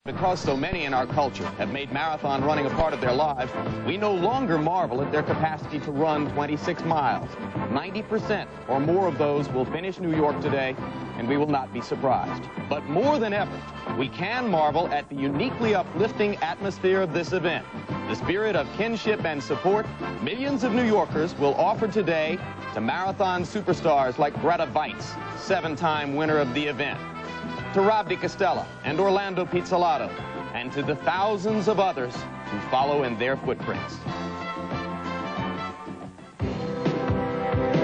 Because so many in our culture have made marathon running a part of their lives, we no longer marvel at their capacity to run 26 miles. 90% or more of those will finish New York today, and we will not be surprised. But more than ever, we can marvel at the uniquely uplifting atmosphere of this event. The spirit of kinship and support millions of New Yorkers will offer today to marathon superstars like Grete Waitz, 7-time winner of the event, to Rob DeCastella and Orlando Pizzolato, and to the thousands of others who follow in their footprints.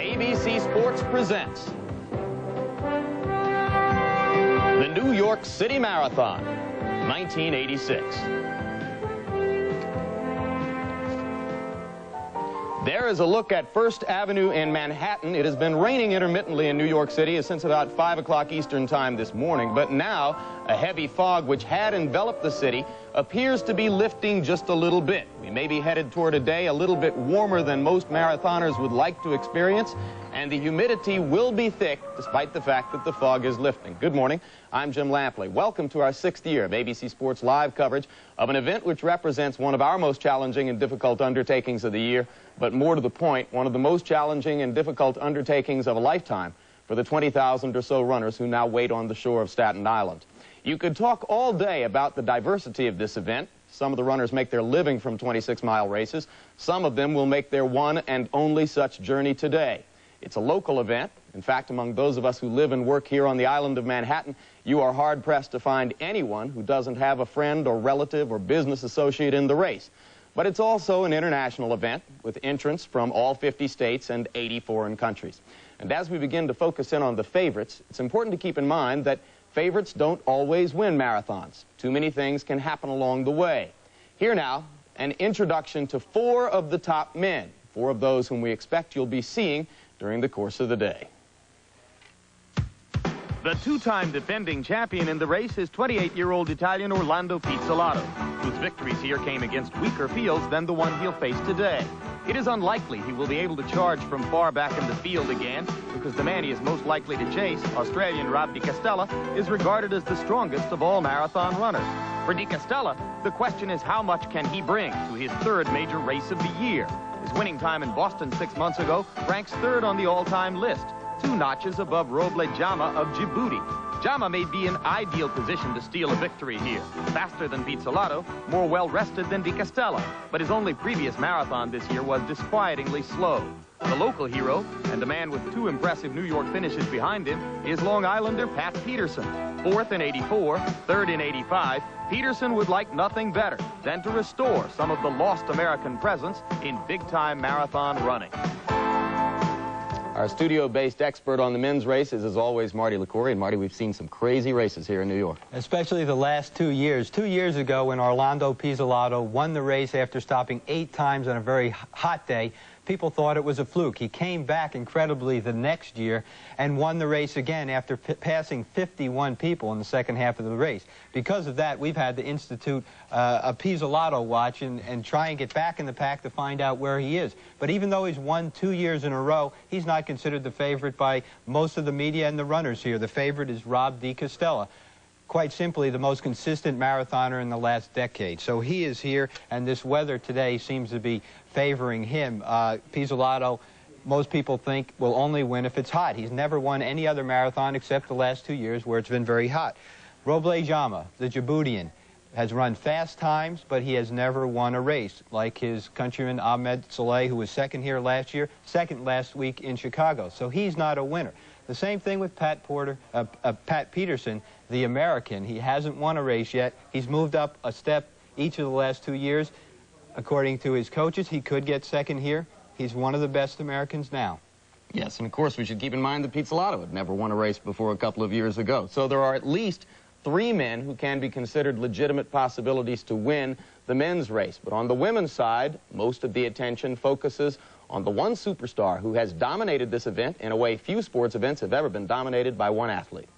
ABC Sports presents the New York City Marathon, 1986. There is a look at First Avenue in Manhattan. It has been raining intermittently in New York City since about 5 o'clock Eastern time this morning, but now a heavy fog which had enveloped the city appears to be lifting just a little bit. We may be headed toward a day a little bit warmer than most marathoners would like to experience, and the humidity will be thick despite the fact that the fog is lifting. Good morning. I'm Jim Lampley. Welcome to our 6th year of ABC Sports live coverage of an event which represents one of our most challenging and difficult undertakings of the year, but more to the point, one of the most challenging and difficult undertakings of a lifetime for the 20,000 or so runners who now wait on the shore of Staten Island. You could talk all day about the diversity of this event. Some of the runners make their living from 26-mile races. Some of them will make their one and only such journey today. It's a local event. In fact, among those of us who live and work here on the island of Manhattan, you are hard-pressed to find anyone who doesn't have a friend or relative or business associate in the race. But it's also an international event with entrants from all 50 states and 80 foreign countries. And as we begin to focus in on the favorites, it's important to keep in mind that favorites don't always win marathons. Too many things can happen along the way. Here now, an introduction to 4 of the top men, 4 of those whom we expect you'll be seeing during the course of the day. The 2-time defending champion in the race is 28-year-old Italian Orlando Pizzolato, whose victories here came against weaker fields than the one he'll face today. It is unlikely he will be able to charge from far back in the field again, because the man he is most likely to chase, Australian Rob DeCastella, is regarded as the strongest of all marathon runners. For DeCastella, the question is how much can he bring to his 3rd major race of the year. His winning time in Boston 6 months ago ranks 3rd on the all-time list, 2 notches above Roble Jama of Djibouti. Jama may be in ideal position to steal a victory here. Faster than Pizzolato, more well-rested than DeCastella, but his only previous marathon this year was disquietingly slow. The local hero, and a man with 2 impressive New York finishes behind him, is Long Islander Pat Peterson. 4th in 84, 3rd in 85, Peterson would like nothing better than to restore some of the lost American presence in big-time marathon running. Our studio-based expert on the men's races is always Marty Liquori. And Marty, we've seen some crazy races here in New York. Especially the last 2 years. 2 years ago when Orlando Pizzolato won the race after stopping 8 times on a very hot day, people thought it was a fluke. He came back incredibly the next year and won the race again after passing 51 people in the second half of the race. Because of that, we've had to institute a Pizzolato watch and try and get back in the pack to find out where he is. But even though he's won 2 years in a row, he's not considered the favorite by most of the media and the runners here. The favorite is Rob DeCastella. Quite simply, the most consistent marathoner in the last decade. So he is here, and this weather today seems to be favoring him. Pizzolato, most people think, will only win if it's hot. He's never won any other marathon except the last 2 years where it's been very hot. Roble Jama, the Djiboutian, has run fast times, but he has never won a race, like his countryman Ahmed Saleh, who was 2nd here last year, 2nd last week in Chicago. So he's not a winner. The same thing with Pat Peterson, the American. He hasn't won a race yet. He's moved up a step each of the last 2 years. According to his coaches, he could get 2nd here. He's one of the best Americans now. Yes, and of course we should keep in mind that Pizzolato had never won a race before a couple of years ago. So there are at least 3 men who can be considered legitimate possibilities to win the men's race. But on the women's side, most of the attention focuses on the one superstar who has dominated this event in a way few sports events have ever been dominated by one athlete.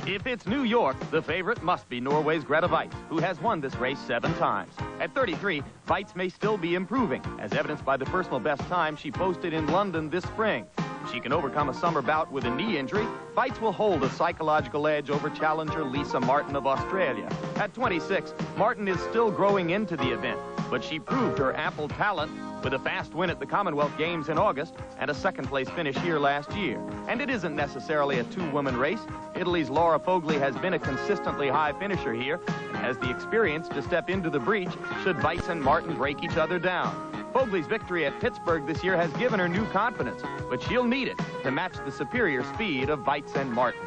If it's New York, the favorite must be Norway's Grete Waitz, who has won this race 7 times. At 33, Waitz may still be improving, as evidenced by the personal best time she posted in London this spring. If she can overcome a summer bout with a knee injury, Weitz will hold a psychological edge over challenger Lisa Martin of Australia. At 26, Martin is still growing into the event, but she proved her ample talent with a fast win at the Commonwealth Games in August and a second-place finish here last year. And it isn't necessarily a two-woman race. Italy's Laura Fogli has been a consistently high finisher here and has the experience to step into the breach should Weitz and Martin break each other down. Fogli's victory at Pittsburgh this year has given her new confidence, but she'll need it to match the superior speed of Weitz and Martin.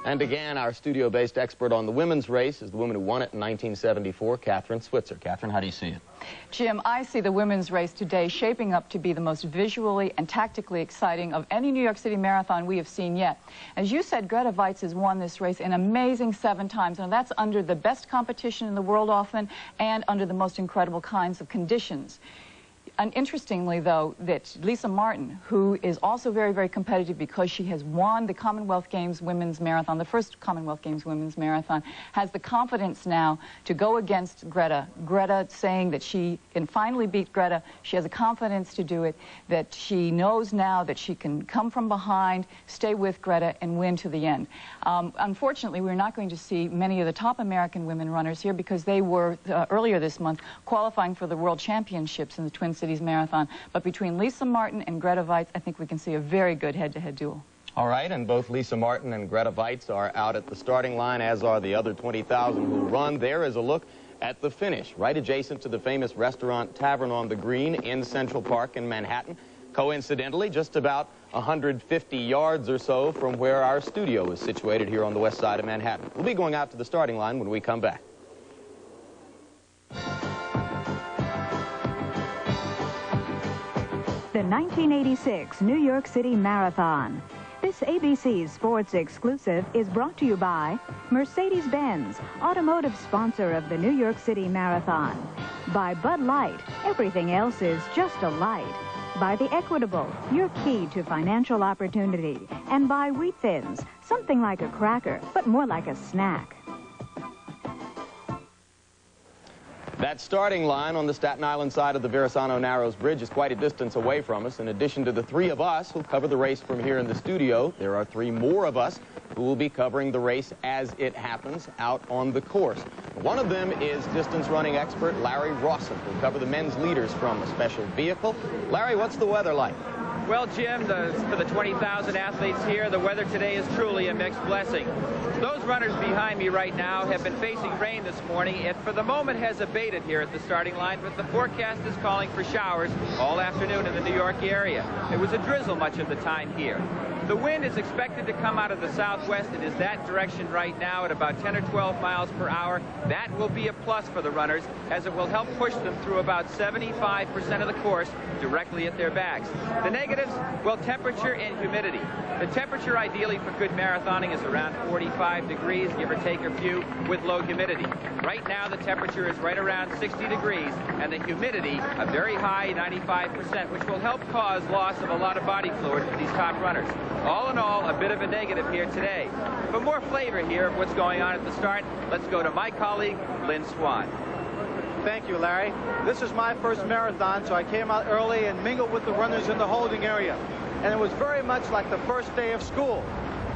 And again, our studio-based expert on the women's race is the woman who won it in 1974, Kathrine Switzer. Kathrine, how do you see it? Jim, I see the women's race today shaping up to be the most visually and tactically exciting of any New York City Marathon we have seen yet. As you said, Grete Weitz has won this race an amazing 7 times, and that's under the best competition in the world often and under the most incredible kinds of conditions. And interestingly, though, that Lisa Martin, who is also very, very competitive because she has won the Commonwealth Games Women's Marathon, the first Commonwealth Games Women's Marathon, has the confidence now to go against Grete. Grete saying that she can finally beat Grete. She has the confidence to do it, that she knows now that she can come from behind, stay with Grete, and win to the end. Unfortunately, we're not going to see many of the top American women runners here because they were, earlier this month, qualifying for the World Championships in the Twin Cities Marathon. But between Lisa Martin and Grete Weitz, I think we can see a very good head-to-head duel. All right, and both Lisa Martin and Grete Weitz are out at the starting line, as are the other 20,000 who run. There is a look at the finish, right adjacent to the famous restaurant Tavern on the Green in Central Park in Manhattan. Coincidentally, just about 150 yards or so from where our studio is situated here on the west side of Manhattan. We'll be going out to the starting line when we come back. The 1986 New York City Marathon. This ABC Sports exclusive is brought to you by Mercedes-Benz, automotive sponsor of the New York City Marathon. By Bud Light, everything else is just a light. By The Equitable, your key to financial opportunity. And by Wheat Thins, something like a cracker, but more like a snack. That starting line on the Staten Island side of the Verrazano Narrows Bridge is quite a distance away from us. In addition to the 3 of us who cover the race from here in the studio, there are 3 more of us who will be covering the race as it happens out on the course. One of them is distance running expert Larry Rawson, who will cover the men's leaders from a special vehicle. Larry, what's the weather like? Well, Jim, for the 20,000 athletes here, the weather today is truly a mixed blessing. Those runners behind me right now have been facing rain this morning. It, for the moment, has abated here at the starting line, but the forecast is calling for showers all afternoon in the New York area. It was a drizzle much of the time here. The wind is expected to come out of the southwest. It is that direction right now at about 10 or 12 miles per hour. That will be a plus for the runners, as it will help push them through about 75% of the course directly at their backs. The negatives, well, temperature and humidity. The temperature ideally for good marathoning is around 45 degrees, give or take a few, with low humidity. Right now the temperature is right around 60 degrees, and the humidity a very high 95%, which will help cause loss of a lot of body fluid for these top runners. All in all, a bit of a negative here today. For more flavor here of what's going on at the start, let's go to my colleague, Lynn Swan. Thank you, Larry. This is my first marathon, so I came out early and mingled with the runners in the holding area. And it was very much like the first day of school.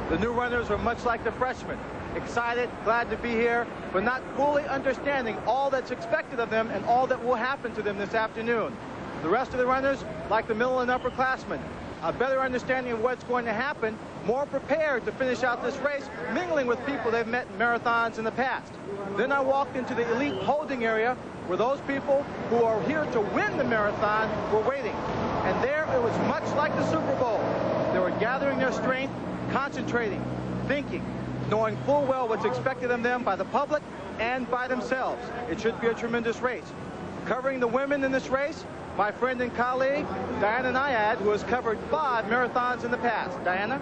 The new runners were much like the freshmen. Excited, glad to be here, but not fully understanding all that's expected of them and all that will happen to them this afternoon. The rest of the runners, like the middle and upperclassmen, a better understanding of what's going to happen, more prepared to finish out this race, mingling with people they've met in marathons in the past. Then I walked into the elite holding area where those people who are here to win the marathon were waiting. And there it was much like the Super Bowl. They were gathering their strength, concentrating, thinking, knowing full well what's expected of them by the public and by themselves. It should be a tremendous race. Covering the women in this race, my friend and colleague, Diana Nyad, who has covered 5 marathons in the past. Diana?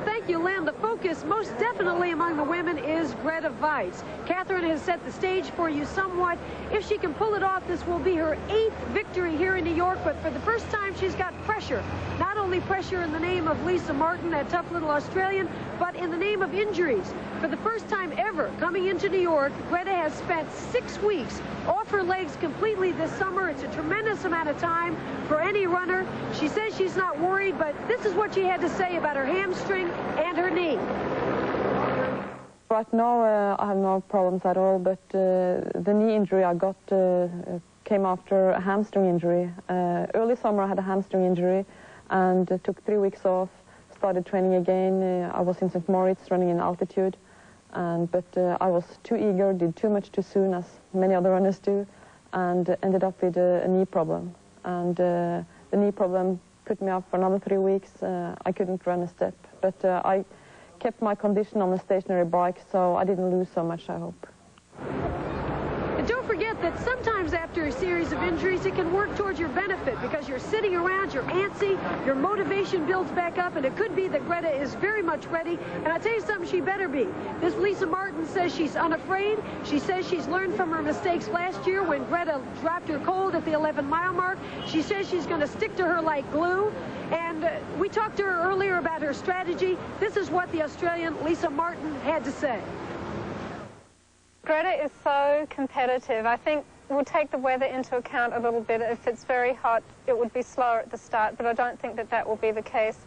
Thank you, Len. The focus most definitely among the women is Grete Weitz. Kathrine has set the stage for you somewhat. If she can pull it off, this will be her 8th victory here in New York, but for the first time she's got pressure. Not only pressure in the name of Lisa Martin, that tough little Australian, but in the name of injuries. For the first time ever coming into New York, Grete has spent 6 weeks off her legs completely this summer. It's a tremendous amount of a time for any runner. She says she's not worried, but this is what she had to say about her hamstring and her knee. Right now, I have no problems at all, but the knee injury I got came after a hamstring injury. Early summer, I had a hamstring injury and took 3 weeks off, started training again. I was in St. Moritz running in altitude, but I was too eager, did too much too soon, as many other runners do, and ended up with a knee problem. And the knee problem put me off for another 3 weeks. I couldn't run a step, but I kept my condition on a stationary bike, so I didn't lose so much, I hope. And don't forget that sometimes after a series of injuries, it can work towards your benefit because you're sitting around, you're antsy, your motivation builds back up, and it could be that Greta is very much ready. And I'll tell you something, she better be. This Lisa Martin says she's unafraid. She says she's learned from her mistakes last year when Greta dropped her cold at the 11-mile mark. She says she's going to stick to her like glue. And we talked to her earlier about her strategy. This is what the Australian Lisa Martin had to say. Greta is so competitive. I think we'll take the weather into account a little bit. If it's very hot, it would be slower at the start, but I don't think that that will be the case.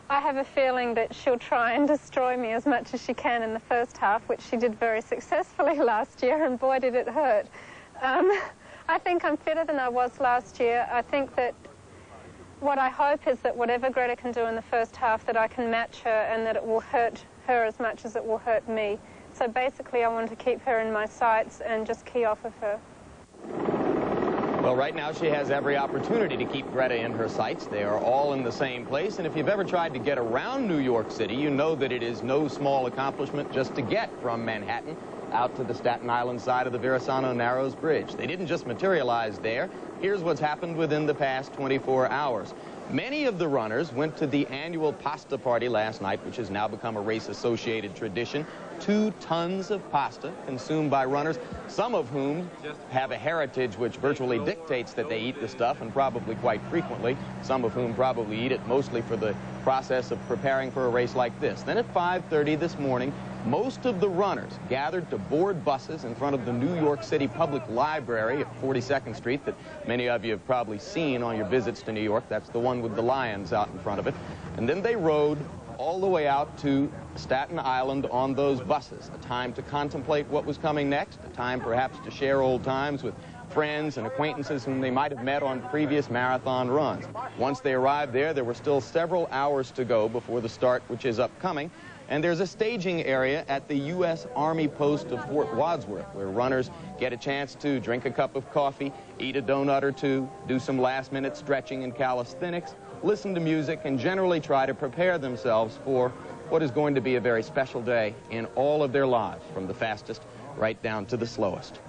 I have a feeling that she'll try and destroy me as much as she can in the first half, which she did very successfully last year, and boy, did it hurt. I think I'm fitter than I was last year. I think that what I hope is that whatever Greta can do in the first half, that I can match her and that it will hurt her as much as it will hurt me. So basically, I want to keep her in my sights and just key off of her. Well, right now she has every opportunity to keep Greta in her sights. They are all in the same place, and if you've ever tried to get around New York City, you know that it is no small accomplishment just to get from Manhattan out to the Staten Island side of the Verrazano Narrows Bridge. They didn't just materialize there. Here's what's happened within the past 24 hours. Many of the runners went to the annual pasta party last night, which has now become a race-associated tradition. 2 tons of pasta consumed by runners, some of whom have a heritage which virtually dictates that they eat the stuff, and probably quite frequently, some of whom probably eat it mostly for the process of preparing for a race like this. Then at 5:30 this morning, most of the runners gathered to board buses in front of the New York City Public Library at 42nd Street that many of you have probably seen on your visits to New York. That's the one with the lions out in front of it. And then they rode all the way out to Staten Island on those buses, a time to contemplate what was coming next, a time perhaps to share old times with friends and acquaintances whom they might have met on previous marathon runs. Once they arrived there, there were still several hours to go before the start, which is upcoming. And there's a staging area at the U.S. Army post of Fort Wadsworth, where runners get a chance to drink a cup of coffee, eat a donut or two, do some last-minute stretching and calisthenics, listen to music, and generally try to prepare themselves for what is going to be a very special day in all of their lives, from the fastest right down to the slowest.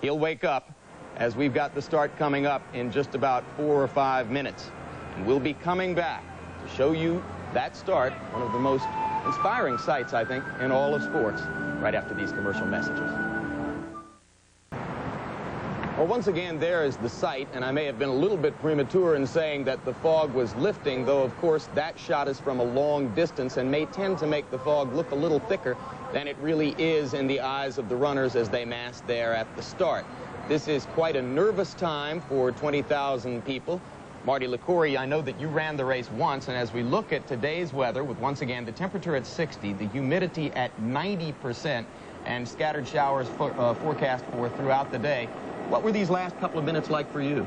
He'll wake up as we've got the start coming up in just about 4 or 5 minutes. And we'll be coming back to show you that start, one of the most inspiring sights, I think, in all of sports, right after these commercial messages. Well, once again, there is the sight, and I may have been a little bit premature in saying that the fog was lifting, though, of course, that shot is from a long distance and may tend to make the fog look a little thicker than it really is in the eyes of the runners as they mass there at the start. This is quite a nervous time for 20,000 people. Marty Liquori, I know that you ran the race once, and as we look at today's weather, with once again the temperature at 60, the humidity at 90%, and scattered showers forecast for throughout the day, what were these last couple of minutes like for you?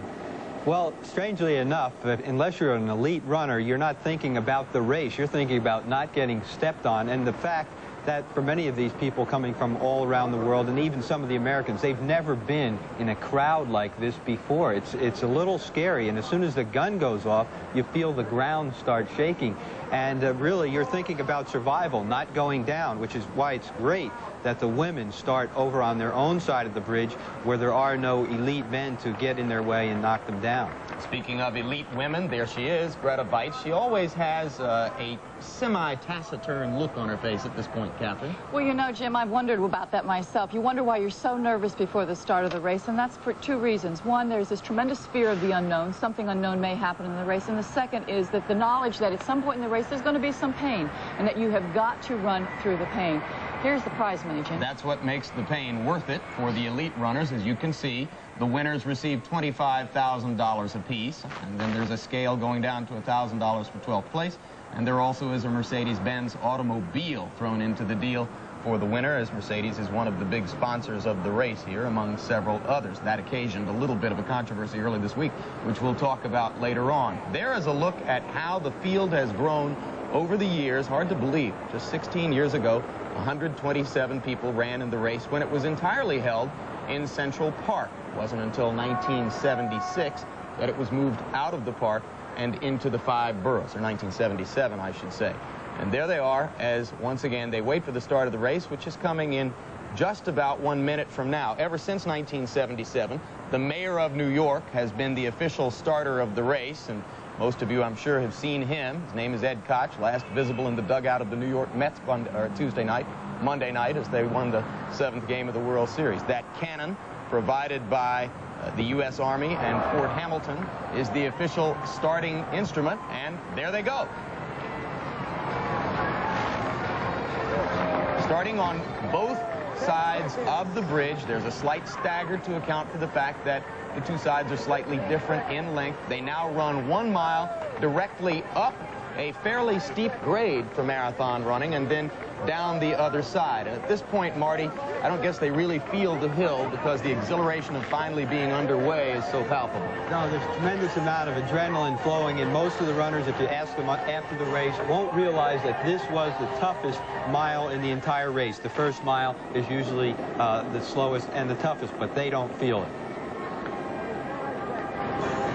Well, strangely enough, unless you're an elite runner, you're not thinking about the race. You're thinking about not getting stepped on, and the fact that for many of these people coming from all around the world, and even some of the Americans, they've never been in a crowd like this before. It's a little scary, and as soon as the gun goes off, you feel the ground start shaking. And really, you're thinking about survival, not going down, which is why it's great that the women start over on their own side of the bridge where there are no elite men to get in their way and knock them down. Speaking of elite women, there she is, Greta Weitz. She always has a semi-taciturn look on her face at this point, Catherine. Well, you know, Jim, I've wondered about that myself. You wonder why you're so nervous before the start of the race, and that's for 2 reasons. One, there's this tremendous fear of the unknown. Something unknown may happen in the race. And the second is that the knowledge that at some point in the race there's going to be some pain, and that you have got to run through the pain. Here's the prize money, Jim. That's what makes the pain worth it for the elite runners. As you can see, the winners receive $25,000 apiece, and then there's a scale going down to $1,000 for 12th place, and there also is a Mercedes-Benz automobile thrown into the deal for the winner, as Mercedes is one of the big sponsors of the race here, among several others. That occasioned a little bit of a controversy early this week, which we'll talk about later on. There is a look at how the field has grown over the years. Hard to believe, just 16 years ago, 127 people ran in the race when it was entirely held in Central Park. It wasn't until 1976 that it was moved out of the park and into the 5 boroughs, or 1977, I should say. And there they are, as once again they wait for the start of the race, which is coming in just about 1 minute from now. Ever since 1977, the mayor of New York has been the official starter of the race, and most of you, I'm sure, have seen him. His name is Ed Koch, last visible in the dugout of the New York Mets Monday night, as they won the 7th game of the World Series. That cannon, provided by the U.S. Army and Fort Hamilton, is the official starting instrument, and there they go. Starting on both sides of the bridge, there's a slight stagger to account for the fact that the two sides are slightly different in length. They now run 1 mile directly up a fairly steep grade for marathon running and then down the other side. And at this point, Marty, I don't guess they really feel the hill because the exhilaration of finally being underway is so palpable. No, there's a tremendous amount of adrenaline flowing, and most of the runners, if you ask them after the race, won't realize that this was the toughest mile in the entire race. The first mile is usually the slowest and the toughest, but they don't feel it.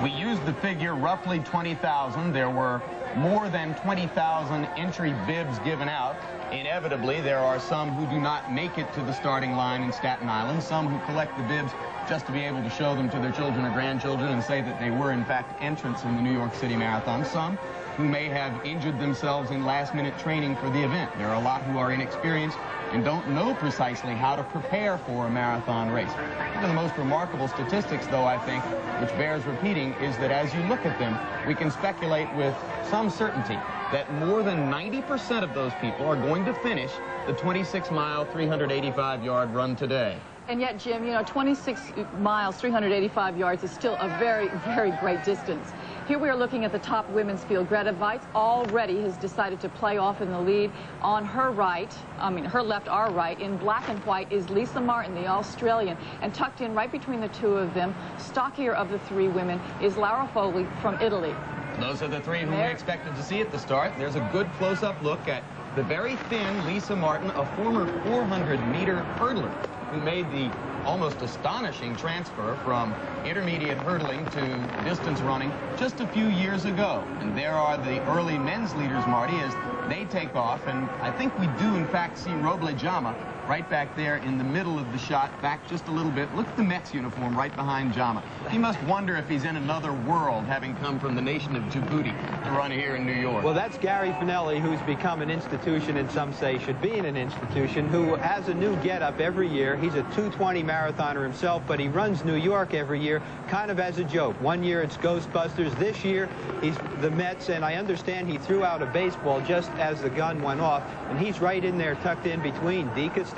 We used the figure roughly 20,000. There were more than 20,000 entry bibs given out. Inevitably, there are some who do not make it to the starting line in Staten Island, some who collect the bibs just to be able to show them to their children or grandchildren and say that they were, in fact, entrants in the New York City Marathon, some who may have injured themselves in last-minute training for the event. There are a lot who are inexperienced and don't know precisely how to prepare for a marathon race. One of the most remarkable statistics, though, I think, which bears repeating, is that as you look at them, we can speculate with some certainty that more than 90% of those people are going to finish the 26-mile, 385-yard run today. And yet, Jim, you know, 26 miles, 385 yards is still a very, very great distance. Here we are looking at the top women's field. Grete Waitz already has decided to play off in the lead. On her right, her left, our right, in black and white is Lisa Martin, the Australian. And tucked in right between the two of them, stockier of the 3 women, is Laura Foley from Italy. Those are the 3 who we expected to see at the start. There's a good close-up look at the very thin Lisa Martin, a former 400-meter hurdler who made the almost astonishing transfer from intermediate hurdling to distance running just a few years ago. And there are the early men's leaders, Marty, as they take off. And I think we do, in fact, see Roble Jama right back there in the middle of the shot, back just a little bit. Look at the Mets uniform right behind Jama. He must wonder if he's in another world, having come from the nation of Djibouti to run here in New York. Well, that's Gary Finelli, who's become an institution, and some say should be an institution, who has a new getup every year. He's a 2:20 marathoner himself, but he runs New York every year kind of as a joke. One year it's Ghostbusters. This year he's the Mets, and I understand he threw out a baseball just as the gun went off, and he's right in there tucked in between De Castella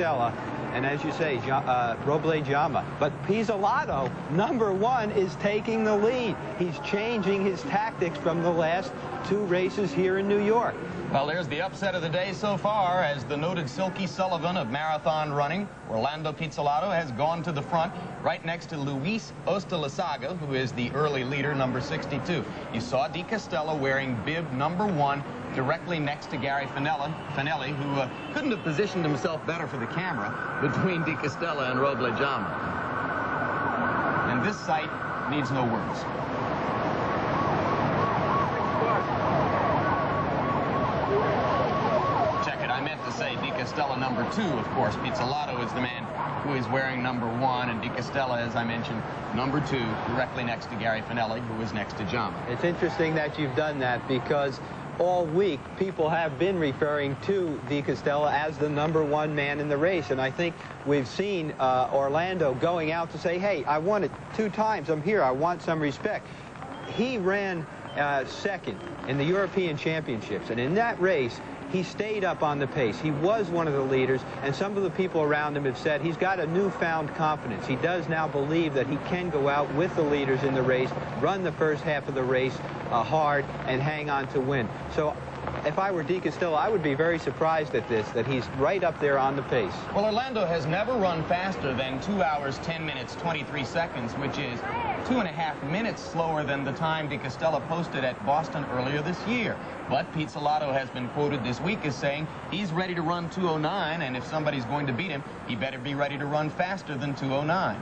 and, as you say, Roble Jama. But Pizzolato, #1, is taking the lead. He's changing his tactics from the last 2 races here in New York. Well, there's the upset of the day so far, as the noted Silky Sullivan of marathon running, Orlando Pizzolato, has gone to the front right next to Luis Ostalazaga, who is the early leader, number 62. You saw De Castella wearing bib #1 directly next to Gary Finelli, who couldn't have positioned himself better for the camera between De Castella and Roble Jama. And this sight needs no words. Check it, I meant to say De Castella #2, of course. Pizzolato is the man who is wearing #1, and De Castella, as I mentioned, #2, directly next to Gary Finelli, who is next to Jama. It's interesting that you've done that, because all week people have been referring to De Castella as the #1 man in the race, and I think we've seen Orlando going out to say, hey, I won it 2 times, I'm here, I want some respect. He ran second in the European Championships, and in that race he stayed up on the pace. He was one of the leaders, and some of the people around him have said he's got a newfound confidence. He does now believe that he can go out with the leaders in the race, run the first half of the race hard, and hang on to win. So if I were De Castella, I would be very surprised at this, that he's right up there on the pace. Well, Orlando has never run faster than 2 hours, 10 minutes, 23 seconds, which is 2.5 minutes slower than the time De Castella posted at Boston earlier this year. But Pete Salato has been quoted this week as saying he's ready to run 2:09, and if somebody's going to beat him, he better be ready to run faster than 2:09.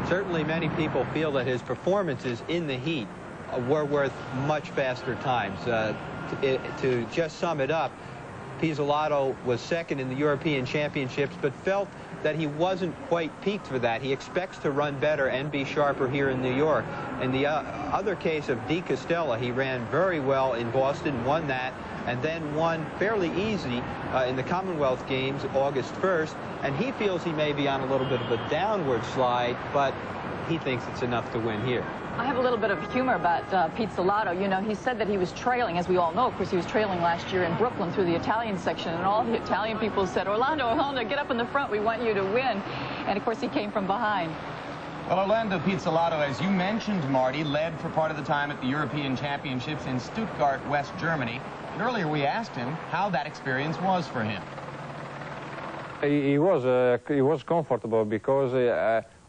Certainly many people feel that his performances in the heat were worth much faster times. To just sum it up, Pizzolato was second in the European Championships, but felt that he wasn't quite peaked for that. He expects to run better and be sharper here in New York. In the other case of De Castella, he ran very well in Boston, won that, and then won fairly easy in the Commonwealth Games August 1st, and he feels he may be on a little bit of a downward slide, but he thinks it's enough to win here. I have a little bit of humor about Pete Salato. You know, he said that he was trailing, as we all know. Of course, he was trailing last year in Brooklyn through the Italian section, and all the Italian people said, Orlando, get up in the front. We want you to win. And, of course, he came from behind. Well, Orlando Pete Salato, as you mentioned, Marty, led for part of the time at the European Championships in Stuttgart, West Germany. And earlier we asked him how that experience was for him. He was comfortable because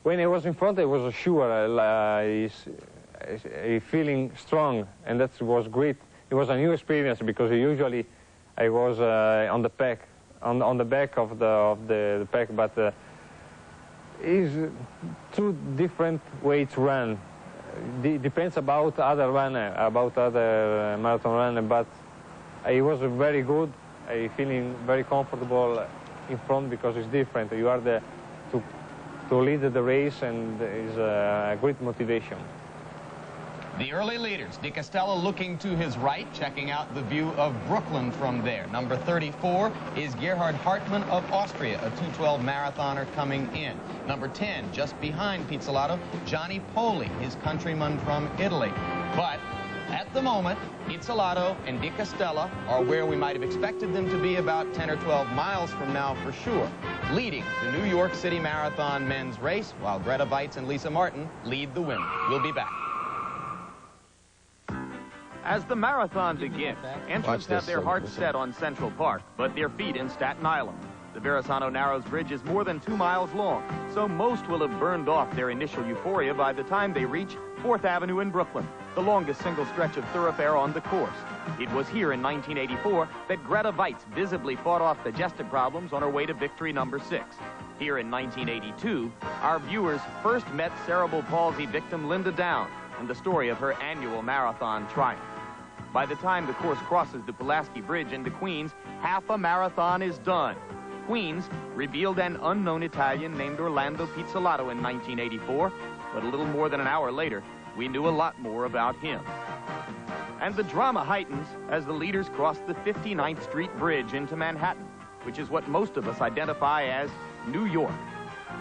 when he was in front, I was sure he's feeling strong, and that was great. It was a new experience because usually I was on the pack, on the back of the pack, but it's two different ways to run. Depends about other runner, about other marathon runner, but I was very good. I feeling very comfortable in front because it's different. You are there to lead the race, and is a great motivation. The early leaders, De Castella looking to his right, checking out the view of Brooklyn from there. Number 34 is Gerhard Hartmann of Austria, a 2:12 marathoner coming in. Number 10, just behind Pete Salato, Johnny Poli, his countryman from Italy. But at the moment, Pete Salato and De Castella are where we might have expected them to be about 10 or 12 miles from now for sure, leading the New York City Marathon men's race, while Grete Waitz and Lisa Martin lead the women. We'll be back. As the marathon begins, entrants have their hearts set on Central Park, but their feet in Staten Island. The Verrazano Narrows Bridge is more than 2 miles long, so most will have burned off their initial euphoria by the time they reach 4th Avenue in Brooklyn, the longest single stretch of thoroughfare on the course. It was here in 1984 that Grete Waitz visibly fought off digestive problems on her way to victory number 6. Here in 1982, our viewers first met cerebral palsy victim Linda Down and the story of her annual marathon triumph. By the time the course crosses the Pulaski Bridge into Queens, half a marathon is done. Queens revealed an unknown Italian named Orlando Pete Salato in 1984, but a little more than an hour later, we knew a lot more about him. And the drama heightens as the leaders cross the 59th Street Bridge into Manhattan, which is what most of us identify as New York.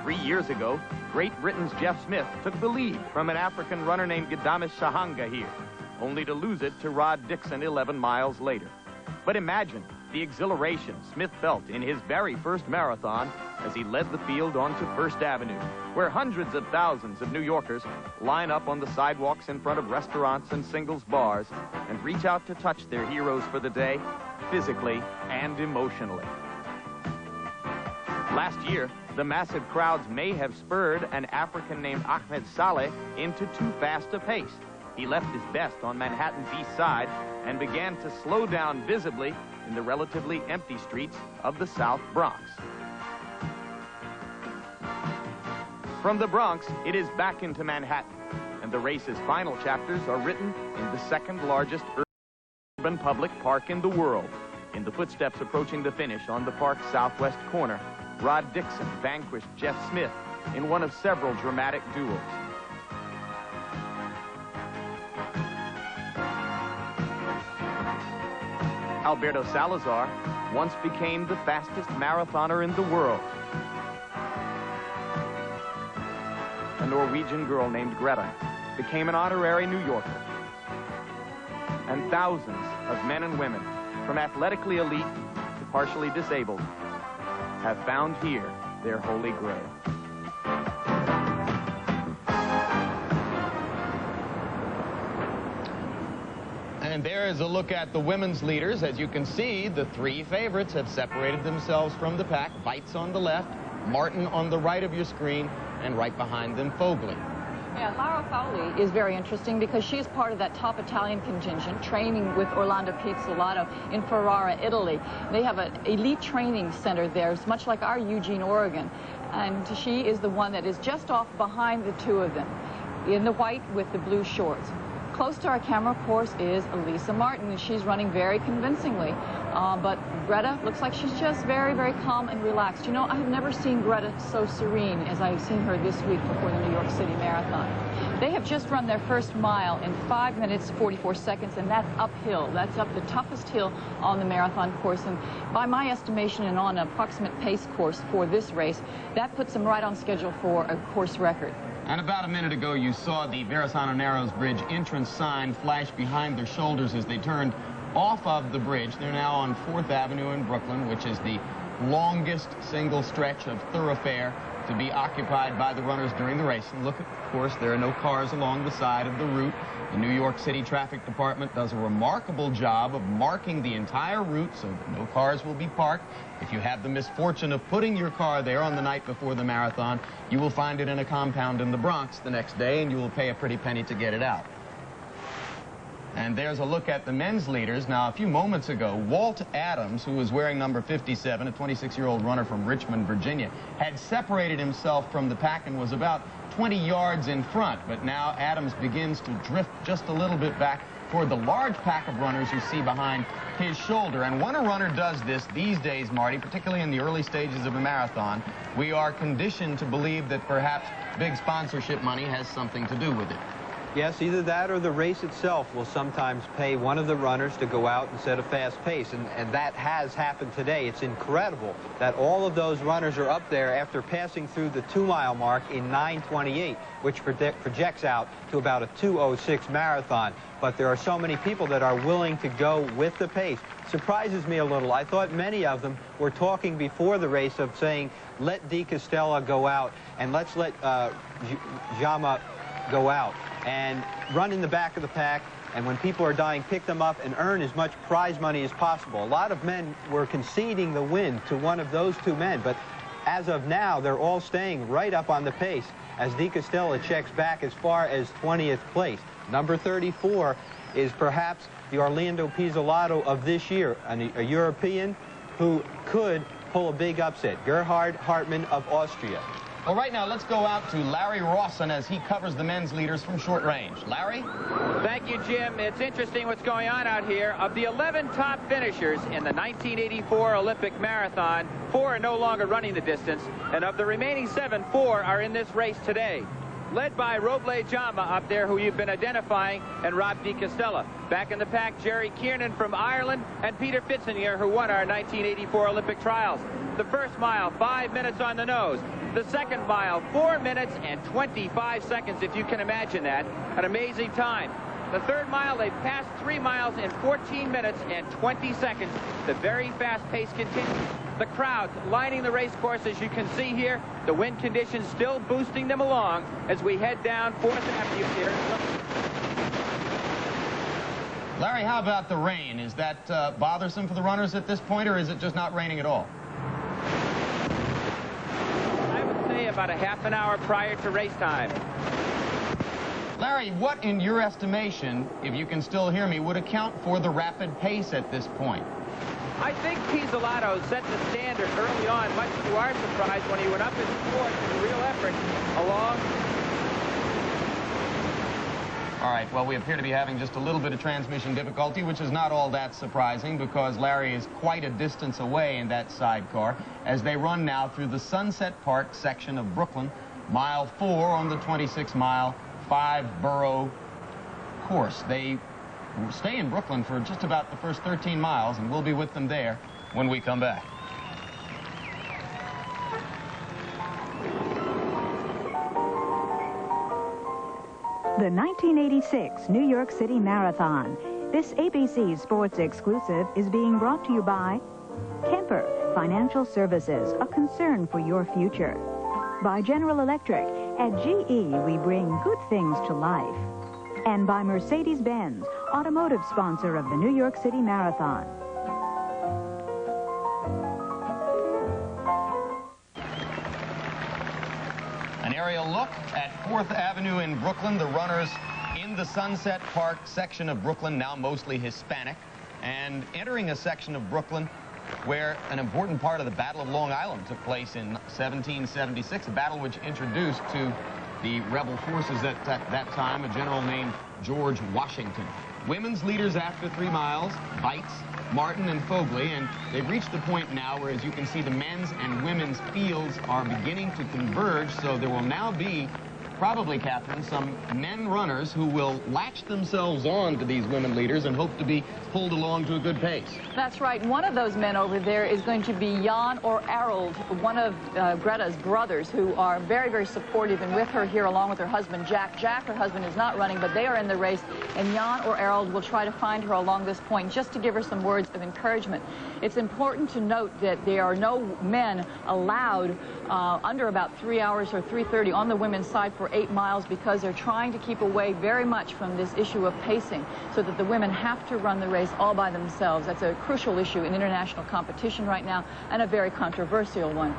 3 years ago, Great Britain's Jeff Smith took the lead from an African runner named Gadamis Shahanga here, only to lose it to Rod Dixon 11 miles later. But imagine the exhilaration Smith felt in his very first marathon as he led the field onto First Avenue, where hundreds of thousands of New Yorkers line up on the sidewalks in front of restaurants and singles bars and reach out to touch their heroes for the day, physically and emotionally. Last year, the massive crowds may have spurred an African named Ahmed Saleh into too fast a pace. He left his best on Manhattan's east side and began to slow down visibly in the relatively empty streets of the South Bronx. From the Bronx, it is back into Manhattan, and the race's final chapters are written in the second largest urban public park in the world. In the footsteps approaching the finish on the park's southwest corner, Rod Dixon vanquished Jeff Smith in one of several dramatic duels. Alberto Salazar once became the fastest marathoner in the world. A Norwegian girl named Greta became an honorary New Yorker. And thousands of men and women, from athletically elite to partially disabled, have found here their holy grail. And there is a look at the women's leaders. As you can see, the three favorites have separated themselves from the pack. Weitz on the left, Martin on the right of your screen, and right behind them, Fogli. Yeah, Laura Fauli is very interesting because she is part of that top Italian contingent training with Orlando Pizzolato in Ferrara, Italy. They have an elite training center there. It's much like our Eugene, Oregon. And she is the one that is just off behind the two of them in the white with the blue shorts. Close to our camera, of course, is Elisa Martin, and she's running very convincingly. But Greta looks like she's just very, very calm and relaxed. You know, I have never seen Greta so serene as I've seen her this week before the New York City Marathon. They have just run their first mile in 5 minutes, 44 seconds, and that's uphill. That's up the toughest hill on the marathon course. And by my estimation and on an approximate pace course for this race, that puts them right on schedule for a course record. And about a minute ago, you saw the Verrazano Narrows Bridge entrance sign flash behind their shoulders as they turned off of the bridge. They're now on 4th Avenue in Brooklyn, which is the longest single stretch of thoroughfare to be occupied by the runners during the race. And look, of course, there are no cars along the side of the route. The New York City Traffic Department does a remarkable job of marking the entire route so that no cars will be parked. If you have the misfortune of putting your car there on the night before the marathon, you will find it in a compound in the Bronx the next day, and you will pay a pretty penny to get it out. And there's a look at the men's leaders. Now, a few moments ago, Walt Adams, who was wearing number 57, a 26-year-old runner from Richmond, Virginia, had separated himself from the pack and was about 20 yards in front. But now Adams begins to drift just a little bit back toward the large pack of runners you see behind his shoulder. And when a runner does this these days, Marty, particularly in the early stages of a marathon, we are conditioned to believe that perhaps big sponsorship money has something to do with it. Yes, either that or the race itself will sometimes pay one of the runners to go out and set a fast pace, and that has happened today. It's incredible that all of those runners are up there after passing through the 2-mile mark in 9:28, which projects out to about a 2:06 marathon. But there are so many people that are willing to go with the pace. Surprises me a little. I thought many of them were talking before the race of saying, let Di Castella go out and let's let Jama go out and run in the back of the pack, and when people are dying, pick them up and earn as much prize money as possible. A lot of men were conceding the win to one of those two men, but as of now, they're all staying right up on the pace as Di Castella checks back as far as 20th place. Number 34 is perhaps the Orlando Pizzolato of this year, a European who could pull a big upset, Gerhard Hartmann of Austria. Well, right now, let's go out to Larry Rawson as he covers the men's leaders from short range. Larry? Thank you, Jim. It's interesting what's going on out here. Of the 11 top finishers in the 1984 Olympic Marathon, 4 are no longer running the distance, and of the remaining 7, 4 are in this race today. Led by Roble Jama up there, who you've been identifying, and Rob Di Castella. Back in the pack, Jerry Kiernan from Ireland and Peter Fitzinger, who won our 1984 Olympic trials. The first mile, 5 minutes on the nose. The second mile, 4 minutes and 25 seconds, if you can imagine that. An amazing time. The third mile, they've passed 3 miles in 14 minutes and 20 seconds. The very fast pace continues. The crowd lining the race course, as you can see here. The wind conditions still boosting them along as we head down 4th Avenue here. Larry, how about the rain? Is that bothersome for the runners at this point, or is it just not raining at all? I would say about a half an hour prior to race time. Larry, what, in your estimation, if you can still hear me, would account for the rapid pace at this point? I think Pizzolato set the standard early on, much to our surprise, when he went up his fourth in real effort along. All right, well, we appear to be having just a little bit of transmission difficulty, which is not all that surprising because Larry is quite a distance away in that sidecar as they run now through the Sunset Park section of Brooklyn, mile 4 on the 26-mile 5-borough course. They stay in Brooklyn for just about the first 13 miles, and we'll be with them there when we come back. The 1986 New York City Marathon. This ABC Sports exclusive is being brought to you by Kemper Financial Services, a concern for your future. By General Electric, at GE we bring good things to life. And by Mercedes-Benz, automotive sponsor of the New York City Marathon. An aerial look at 4th Avenue in Brooklyn. The runners in the Sunset Park section of Brooklyn, now mostly Hispanic, and entering a section of Brooklyn where an important part of the Battle of Long Island took place in 1776, a battle which introduced to the rebel forces at that time a general named George Washington. Women's leaders after 3 miles, Vites, Martin, and Fogley, and they've reached the point now where, as you can see, the men's and women's fields are beginning to converge, so there will now be probably, Catherine, some men runners who will latch themselves on to these women leaders and hope to be pulled along to a good pace. That's right. One of those men over there is going to be Jan or Arold, one of Greta's brothers, who are very, very supportive and with her here along with her husband, Jack. Jack, her husband, is not running, but they are in the race, and Jan or Arold will try to find her along this point just to give her some words of encouragement. It's important to note that there are no men allowed under about 3 hours or 3:30 on the women's side for 8 miles because they're trying to keep away very much from this issue of pacing so that the women have to run the race all by themselves. That's a crucial issue in international competition right now and a very controversial one.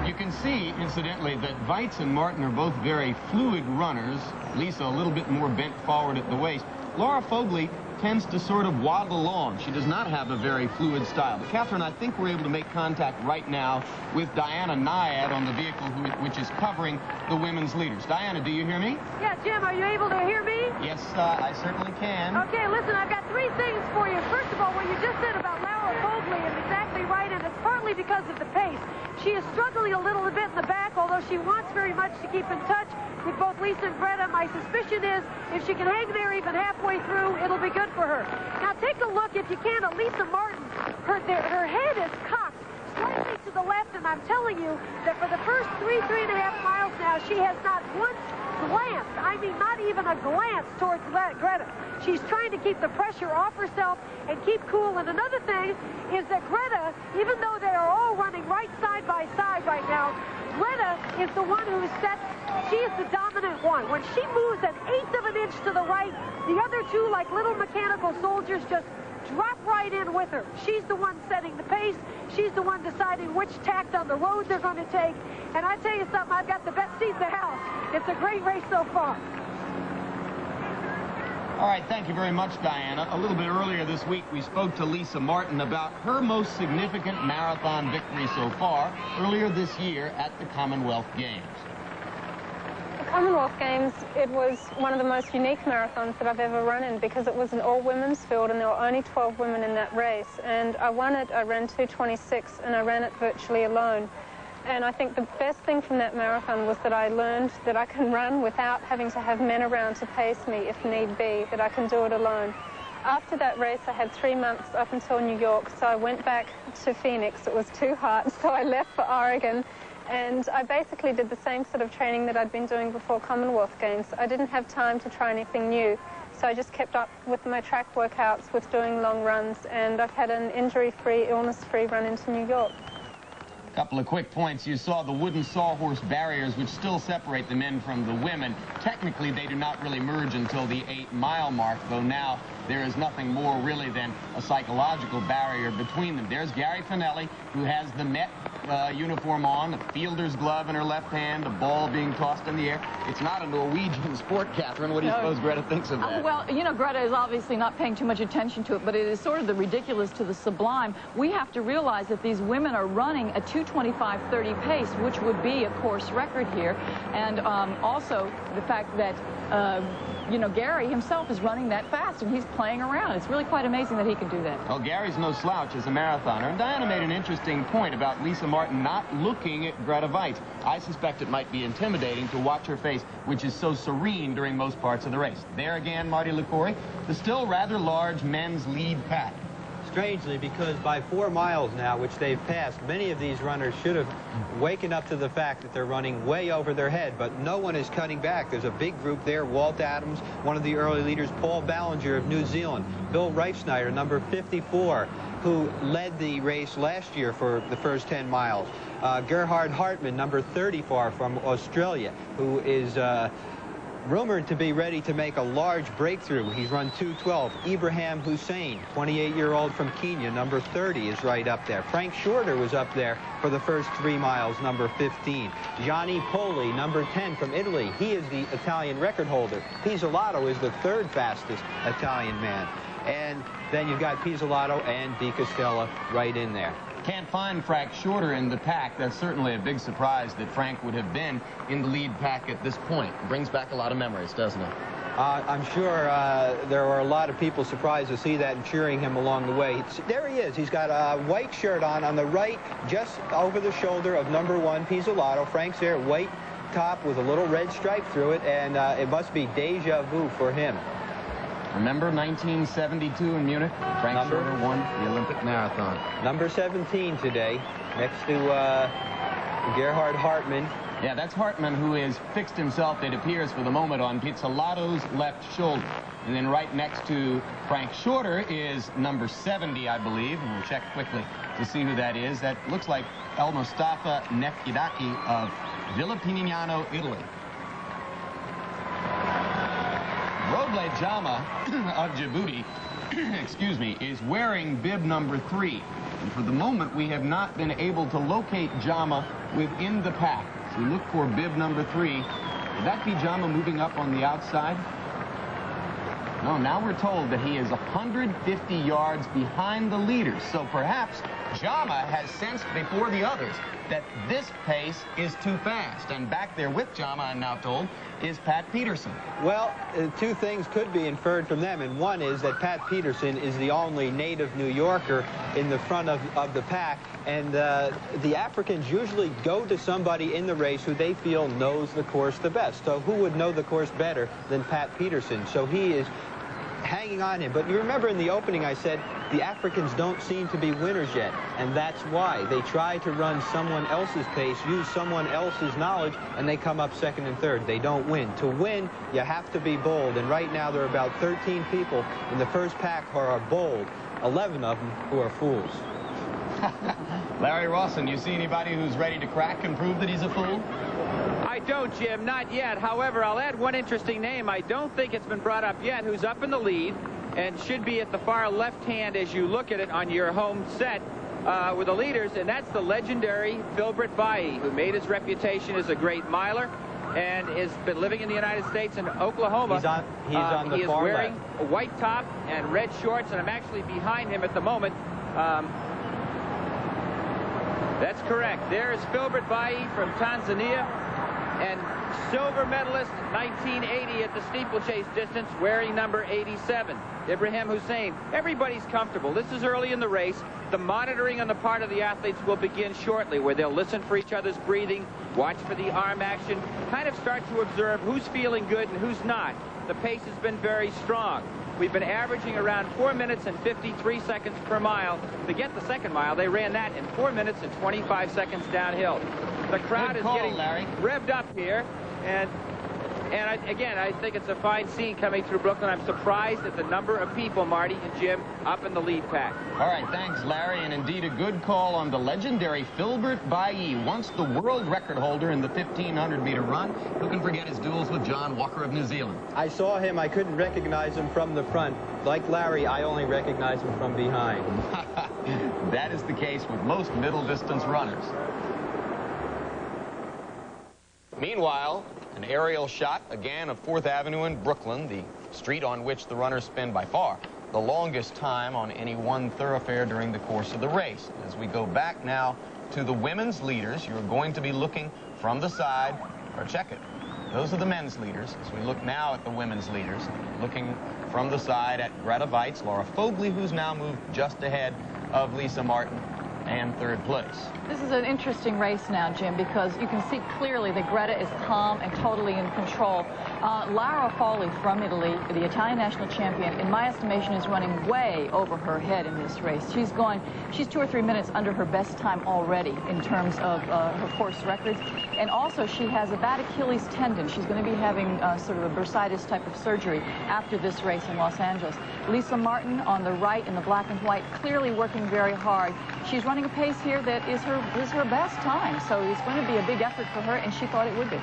You can see, incidentally, that Vites and Martin are both very fluid runners. Lisa a little bit more bent forward at the waist. Laura Fogley tends to sort of waddle along. She does not have a very fluid style. But Catherine, I think we're able to make contact right now with Diana Nyad on the vehicle which is covering the women's leaders. Diana, do you hear me? Yeah, Jim, are you able to hear me? Yes, I certainly can. Okay, listen, I've got 3 things for you. First of all, what you just said about Laura Fogley is exactly right, and it's partly because of the pace. She is struggling a little bit in the back, although she wants very much to keep in touch with both Lisa and Greta. My suspicion is if she can hang there even halfway through, it'll be good for her. Now take a look, if you can, at Lisa Martin. Her head is cocked slightly to the left, and I'm telling you that for the first 3.5 miles now, she has not once glanced, I mean not even a glance towards Greta. She's trying to keep the pressure off herself and keep cool. And another thing is that Greta, even though they are all running right side by side right now, Greta is the one who sets, she is the dominant one. When she moves an 1/8 of an inch to the right, the other 2, like little mechanical soldiers, just drop right in with her. She's the one setting the pace. She's the one deciding which tact on the road they're going to take. And I tell you something, I've got the best seat in the house. It's a great race so far. All right, thank you very much, Diana. A little bit earlier this week, we spoke to Lisa Martin about her most significant marathon victory so far, earlier this year at the Commonwealth Games. The Commonwealth Games, it was one of the most unique marathons that I've ever run in because it was an all-women's field and there were only 12 women in that race. And I won it, I ran 2:26, and I ran it virtually alone. And I think the best thing from that marathon was that I learned that I can run without having to have men around to pace me if need be, that I can do it alone. After that race, I had 3 months up until New York, so I went back to Phoenix. It was too hot, so I left for Oregon. And I basically did the same sort of training that I'd been doing before Commonwealth Games. I didn't have time to try anything new, so I just kept up with my track workouts, with doing long runs, and I've had an injury-free, illness-free run into New York. Couple of quick points. You saw the wooden sawhorse barriers, which still separate the men from the women. Technically, they do not really merge until the 8-mile mark, though now there is nothing more really than a psychological barrier between them. There's Gary Finelli, who has the Met uniform on, a fielder's glove in her left hand, a ball being tossed in the air. It's not a Norwegian sport, Catherine. What do you suppose Greta thinks of that? Well, you know, Greta is obviously not paying too much attention to it, but it is sort of the ridiculous to the sublime. We have to realize that these women are running a 2:25:30 pace, which would be a course record here. And also the fact that, you know, Gary himself is running that fast, and he's playing around. It's really quite amazing that he can do that. Well, Gary's no slouch as a marathoner. And Diana made an interesting point about Lisa Martin not looking at Greta Vites. I suspect it might be intimidating to watch her face, which is so serene during most parts of the race. There again, Marty Liquori, the still rather large men's lead pack. strangely, because by 4 miles now, which they've passed, many of these runners should have waken up to the fact that they're running way over their head, but no one is cutting back. There's a big group there. Walt Adams, one of the early leaders, Paul Ballinger of New Zealand, Bill Reifsnyder, number 54, who led the race last year for the first 10 miles. Gerhard Hartmann, number 34 from Australia, who is rumored to be ready to make a large breakthrough. He's run 2:12. Ibrahim Hussein, 28-year-old from Kenya, number 30, is right up there. Frank Shorter was up there for the first 3 miles, number 15. Gianni Poli, number 10 from Italy. He is the Italian record holder. Pizzolato is the 3rd fastest Italian man. And then you've got Pizzolato and Di Castella right in there. Can't find Frank Shorter in the pack. That's certainly a big surprise that Frank would have been in the lead pack at this point. It brings back a lot of memories, doesn't it? I'm sure there were a lot of people surprised to see that and cheering him along the way. There he is. He's got a white shirt on the right, just over the shoulder of number 1, Pizzolato. Frank's there, white top with a little red stripe through it, and it must be deja vu for him. Remember 1972 in Munich? Frank Shorter won the Olympic marathon. Number 17 today, next to Gerhard Hartmann. Yeah, that's Hartmann, who has fixed himself, it appears, for the moment on Pizzolato's left shoulder. And then right next to Frank Shorter is number 70, I believe. And we'll check quickly to see who that is. That looks like El Mustafa Nefkidaki of Villa Pinignano, Italy. Roble Jama of Djibouti, excuse me, is wearing bib number 3. And for the moment, we have not been able to locate Jama within the pack. So we look for bib number 3. Would that be Jama moving up on the outside? No, now we're told that he is 150 yards behind the leaders. So perhaps Jama has sensed before the others that this pace is too fast. And back there with Jama, I'm now told, is Pat Peterson. Well, 2 things could be inferred from them, and one is that Pat Peterson is the only native New Yorker in the front of the pack, and the Africans usually go to somebody in the race who they feel knows the course the best. So who would know the course better than Pat Peterson? So he is hanging on him. But you remember in the opening I said the Africans don't seem to be winners yet, and that's why. They try to run someone else's pace, use someone else's knowledge, and they come up 2nd and 3rd. They don't win. To win, you have to be bold, and right now there are about 13 people in the first pack who are bold, 11 of them who are fools. Larry Rawson, you see anybody who's ready to crack and prove that he's a fool? I don't, Jim, not yet. However, I'll add one interesting name. I don't think it's been brought up yet, who's up in the lead and should be at the far left hand as you look at it on your home set with the leaders, and that's the legendary Philbert Bailly, who made his reputation as a great miler and has been living in the United States and Oklahoma. He's on the he is far wearing left. a white top and red shorts, and I'm actually behind him at the moment. That's correct. There is Philbert Bailly from Tanzania, and silver medalist 1980 at the steeplechase distance, wearing number 87. Ibrahim Hussein. Everybody's comfortable. This is early in the race. The monitoring on the part of the athletes will begin shortly, where they'll listen for each other's breathing, watch for the arm action, kind of start to observe who's feeling good and who's not. The pace has been very strong. We've been averaging around 4 minutes and 53 seconds per mile. To get the 2nd mile, they ran that in 4 minutes and 25 seconds downhill. The crowd is getting revved up here, and again, I think it's a fine scene coming through Brooklyn. I'm surprised at the number of people, Marty and Jim, up in the lead pack. All right, thanks, Larry, and indeed a good call on the legendary Philbert Bailly, once the world record holder in the 1,500-meter run. Who can forget his duels with John Walker of New Zealand? I saw him. I couldn't recognize him from the front. Like Larry, I only recognize him from behind. That is the case with most middle-distance runners. Meanwhile, an aerial shot, again, of 4th Avenue in Brooklyn, the street on which the runners spend by far the longest time on any one thoroughfare during the course of the race. As we go back now to the women's leaders, you're going to be looking from the side, or check it. Those are the men's leaders. As we look now at the women's leaders, looking from the side at Greta Weitz, Laura Fogley, who's now moved just ahead of Lisa Martin, and 3rd place. This is an interesting race now, Jim, because you can see clearly that Greta is calm and totally in control. Lara Folli from Italy, the Italian national champion, in my estimation, is running way over her head in this race. She's 2 or 3 minutes under her best time already in terms of her course records. And also, she has a bad Achilles tendon. She's going to be having sort of a bursitis type of surgery after this race in Los Angeles. Lisa Martin on the right in the black and white, clearly working very hard. She's running a pace here that is her best time. So it's going to be a big effort for her, and she thought it would be.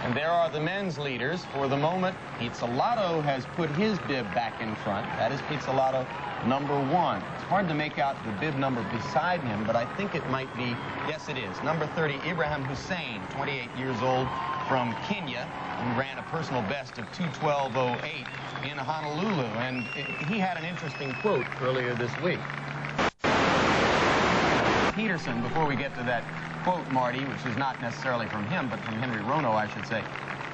And there are the men's leaders. For the moment, Pizzolatto has put his bib back in front. That is Pizzolatto number 1. It's hard to make out the bib number beside him, but I think it might be, yes it is, number 30, Ibrahim Hussein, 28 years old, from Kenya, who ran a personal best of 2:12.08 in Honolulu. And he had an interesting quote earlier this week. Peterson, before we get to that quote, Marty, which is not necessarily from him, but from Henry Rono, I should say.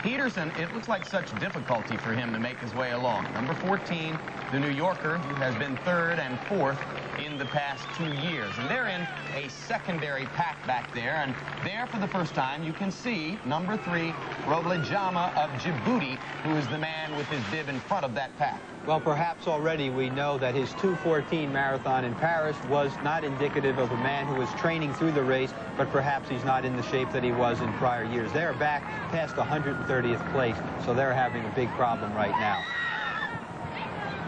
Peterson, it looks like such difficulty for him to make his way along. Number 14, the New Yorker, who has been 3rd and 4th in the past 2 years. And they're in a secondary pack back there. And there, for the first time, you can see number 3, Roble Jama of Djibouti, who is the man with his bib in front of that pack. Well, perhaps already we know that his 2:14 marathon in Paris was not indicative of a man who was training through the race, but perhaps he's not in the shape that he was in prior years. They're back past 130th place, so they're having a big problem right now.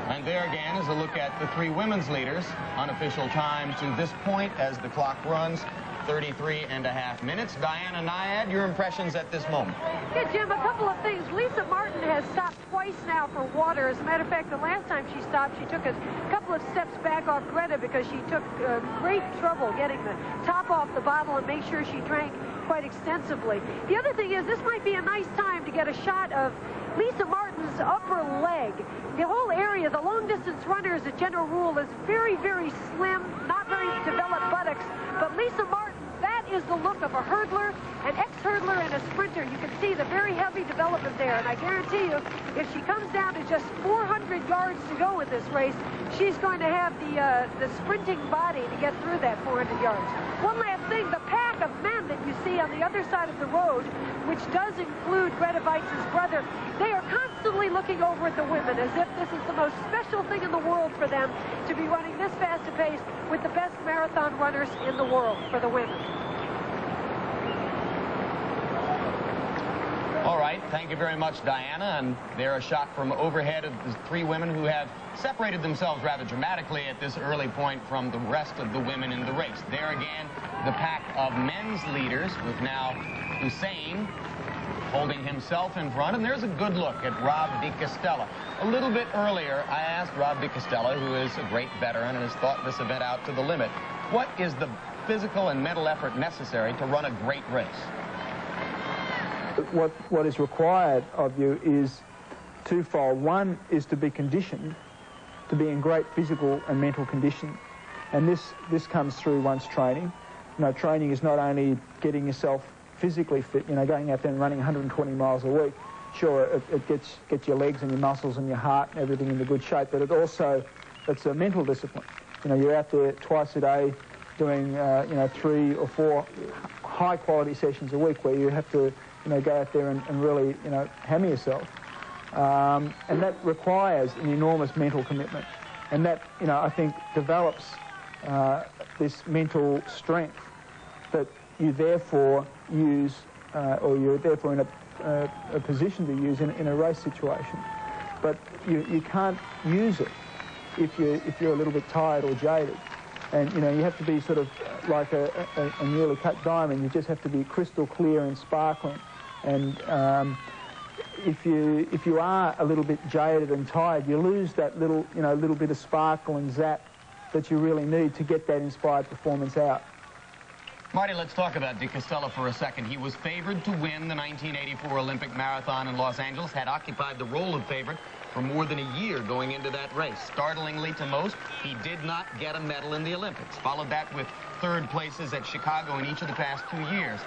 And there again is a look at the 3 women's leaders. Unofficial time to this point as the clock runs, 33.5 minutes. Diana Nyad, your impressions at this moment? Yeah, Jim, a couple of things. Lisa Martin has stopped twice now for water. As a matter of fact, the last time she stopped, she took a couple of steps back off Greta because she took great trouble getting the top off the bottle and make sure she drank quite extensively. The other thing is, this might be a nice time to get a shot of Lisa Martin's upper leg. The whole area, the long-distance runner, as a general rule, is very, very slim, not very developed buttocks. But Lisa Martin, that is the look of a hurdler, an ex-hurdler, and a sprinter. You can see the very heavy development there. And I guarantee you, if she comes down to just 400 yards to go in this race, she's going to have the sprinting body to get through that 400 yards. One last thing, the pack of men that you see on the other side of the road, which does include Grete Waitz' brother, they are constantly looking over at the women as if this is the most special thing in the world for them to be running this fast a pace with the best marathon runners in the world for the women. All right, thank you very much, Diana. And there a shot from overhead of the 3 women who have separated themselves rather dramatically at this early point from the rest of the women in the race. There again, the pack of men's leaders with now Hussein holding himself in front. And there's a good look at Rob Di Castella. A little bit earlier, I asked Rob Di Castella, who is a great veteran and has thought this event out to the limit, what is the physical and mental effort necessary to run a great race? What is required of you is twofold. One is to be conditioned, to be in great physical and mental condition. And this comes through one's training. You know, training is not only getting yourself physically fit, you know, going out there and running 120 miles a week. Sure, it gets your legs and your muscles and your heart and everything into good shape, but it's a mental discipline. You know, you're out there twice a day doing, you know, 3 or 4 high-quality sessions a week where you have to, you know, go out there and really, you know, hammer yourself. And that requires an enormous mental commitment. And that, you know, I think develops this mental strength that you therefore use, or you're therefore in a position to use in a race situation. But you can't use it if you're a little bit tired or jaded. And, you know, you have to be sort of like a newly cut diamond. You just have to be crystal clear and sparkling. And if you are a little bit jaded and tired, you lose that little bit of sparkle and zap that you really need to get that inspired performance out. Marty, let's talk about Di Castella for a second. He was favored to win the 1984 Olympic Marathon in Los Angeles, had occupied the role of favorite for more than a year going into that race. Startlingly to most, he did not get a medal in the Olympics. Followed that with 3rd places at Chicago in each of the past 2 years.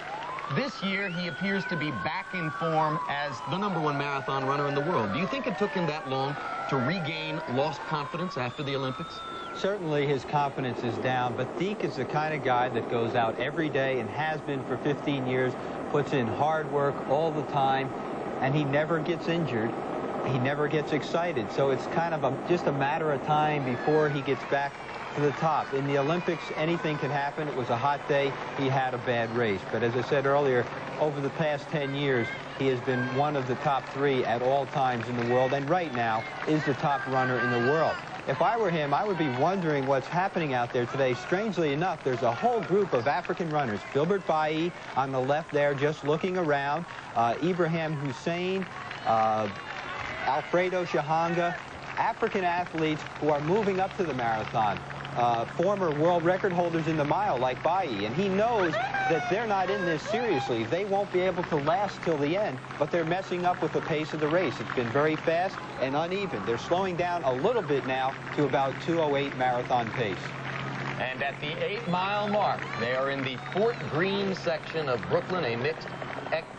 This year, he appears to be back in form as the #1 marathon runner in the world. Do you think it took him that long to regain lost confidence after the Olympics? Certainly his confidence is down, but Deke is the kind of guy that goes out every day and has been for 15 years, puts in hard work all the time, and he never gets injured. He never gets excited. So it's kind of just a matter of time before he gets back to the top. In the Olympics, anything can happen. It was a hot day. He had a bad race. But as I said earlier, over the past 10 years, he has been one of the top 3 at all times in the world, and right now is the top runner in the world. If I were him, I would be wondering what's happening out there today. Strangely enough, there's a whole group of African runners. Filbert Bayi on the left there, just looking around. Ibrahim Hussein, Alfredo Shahanga, African athletes who are moving up to the marathon. Former world record holders in the mile like Bayi, and he knows that they're not in this seriously. They won't be able to last till the end, but they're messing up with the pace of the race. It's been very fast and uneven. They're slowing down a little bit now to about 2:08 marathon pace. And at the 8-mile mark, they are in the Fort Greene section of Brooklyn, a mixed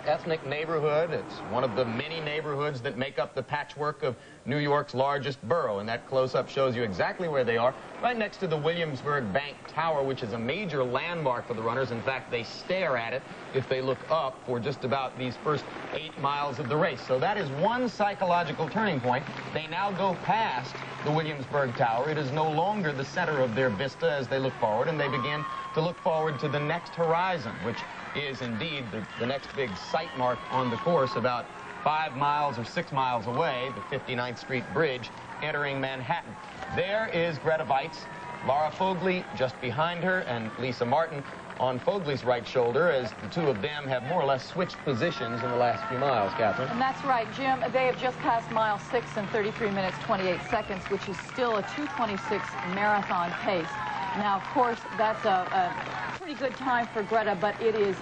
ethnic neighborhood. It's one of the many neighborhoods that make up the patchwork of New York's largest borough, and that close-up shows you exactly where they are, right next to the Williamsburg Bank Tower, which is a major landmark for the runners. In fact, they stare at it if they look up for just about these first 8 miles of the race. So that is one psychological turning point. They now go past the Williamsburg Tower. It is no longer the center of their vista as they look forward, and they begin to look forward to the next horizon, which is indeed the next big sight mark on the course, about 5 miles or 6 miles away, the 59th Street Bridge, entering Manhattan. There is Grete Waitz, Lara Fogli just behind her, and Lisa Martin on Fogli's right shoulder, as the two of them have more or less switched positions in the last few miles, Catherine. And that's right, Jim. They have just passed mile 6 in 33 minutes, 28 seconds, which is still a 2:26 marathon pace. Now, of course, that's a pretty good time for Grete, but it is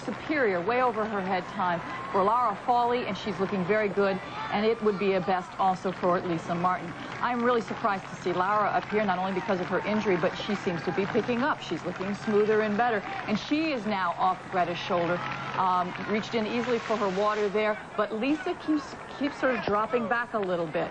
superior, way over her head time for Lara Fogli, and she's looking very good, and it would be a best also for Lisa Martin. I'm really surprised to see Lara up here, not only because of her injury, but she seems to be picking up. She's looking smoother and better, and she is now off Grete's shoulder. Reached in easily for her water there, but Lisa keeps sort of dropping back a little bit.